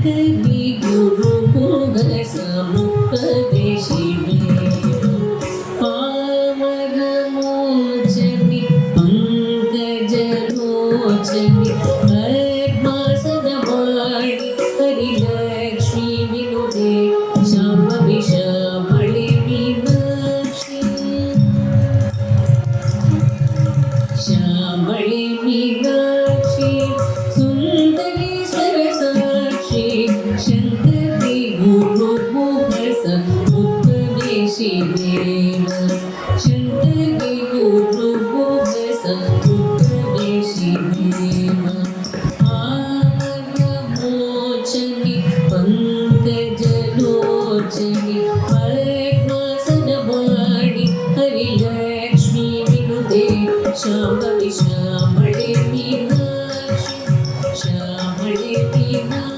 शङ्करि गुरुभुवसमुपदेशिवे पावनमोचनि पङ्कजलोचनि पद्मासनवाणि Harilakshmi विनुते Shambhavi श्यामळे Meenakshi श्यामळे Meenakshi Sundari सरसाक्षी शङ्करि गुरुभुवसमुपदेशिवे शङ्करि गुरुभुवसमुपदेशिवे पावनमोचनि पङ्कजलोचनि पद्मासनवाणि Harilakshmi विनुते Shambhavi श्यामळे Meenakshi श्यामळे Meenakshi